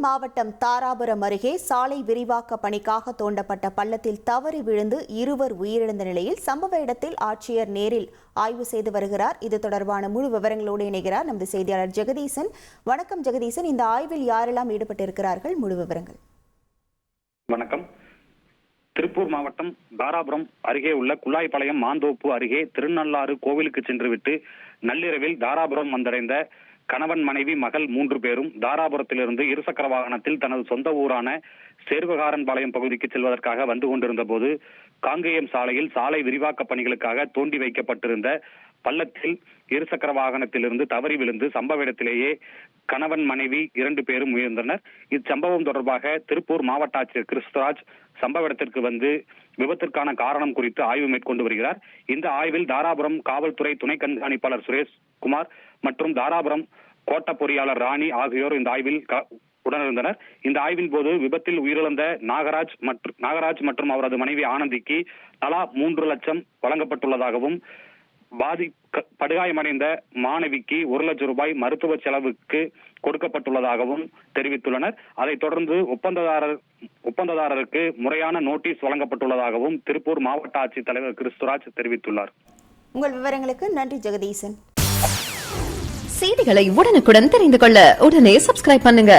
மாவட்டம் தாராபுரம் அருகே சாலை விரிவாக்க பணிக்காக தோண்டப்பட்ட பள்ளத்தில் தவறி விழுந்து இருவர் உயிரிழந்த நிலையில் சம்பவ இடத்தில் ஆட்சியர் நேரில் ஆய்வு செய்து வருகிறார். இது தொடர்பான முழு விவரங்களோடு இணைகிறார் நமது செய்தியாளர் ஜெகதீசன். வணக்கம் ஜெகதீசன், இந்த ஆய்வில் யாரெல்லாம் ஈடுபட்டிருக்கிறார்கள், முழு விவரங்கள்? வணக்கம். திருப்பூர் மாவட்டம் தாராபுரம் அருகே உள்ள குழாய்பாளையம் மாந்தோப்பு அருகே திருநள்ளாறு கோவிலுக்கு சென்றுவிட்டு நள்ளிரவில் தாராபுரம் வந்தடைந்த கணவன், மனைவி, மகள் 3 பேரும் தாராபுரத்திலிருந்து இருசக்கர வாகனத்தில் தனது சொந்த ஊரான சேர்வகாரன்பாளையம் பகுதிக்கு செல்வதற்காக வந்து கொண்டிருந்த போது காங்கேயம் சாலையில் சாலை விரிவாக்க பணிகளுக்காக தோண்டி வைக்கப்பட்டிருந்த பள்ளத்தில் இருசக்கர வாகனத்திலிருந்து தவறி விழுந்து சம்பவ இடத்திலேயே கணவன், மனைவி 2 பேரும் உயிர்ந்தனர். இச்சம்பவம் தொடர்பாக திருப்பூர் மாவட்ட ஆட்சியர் கிறிஸ்துராஜ் சம்பவ இடத்திற்கு வந்து விபத்திற்கான காரணம் குறித்து ஆய்வு மேற்கொண்டு வருகிறார். இந்த ஆய்வில் தாராபுரம் காவல்துறை துணை கண்காணிப்பாளர் சுரேஷ் குமார் மற்றும் தாராபுரம் கோட்ட பொறியாளர் ராணி ஆகியோர் இந்த ஆய்வில் உடனிருந்தனர். இந்த ஆய்வின் போது விபத்தில் உயிரிழந்த நாகராஜ் மற்றும் அவரது மனைவி ஆனந்திக்கு தலா 3 லட்சம் வழங்கப்பட்டுள்ளதாகவும் படுகாயமடைந்த மாணவிக்கு 1 லட்சம் ரூபாய் மருத்துவ செலவுக்கு கொடுக்கப்பட்டுள்ளதாகவும் தெரிவித்துள்ளனர். அதைத் தொடர்ந்து ஒப்பந்ததாரருக்கு முறையான நோட்டீஸ் வழங்கப்பட்டுள்ளதாகவும் திருப்பூர் மாவட்ட ஆட்சித்தலைவர் கிறிஸ்துராஜ் தெரிவித்துள்ளார். உங்கள் விவரங்களுக்கு நன்றி ஜெகதீசன். செய்திகளை உடனுக்குடன் தெரிந்து கொள்ள உடனே சப்ஸ்கிரைப் பண்ணுங்க.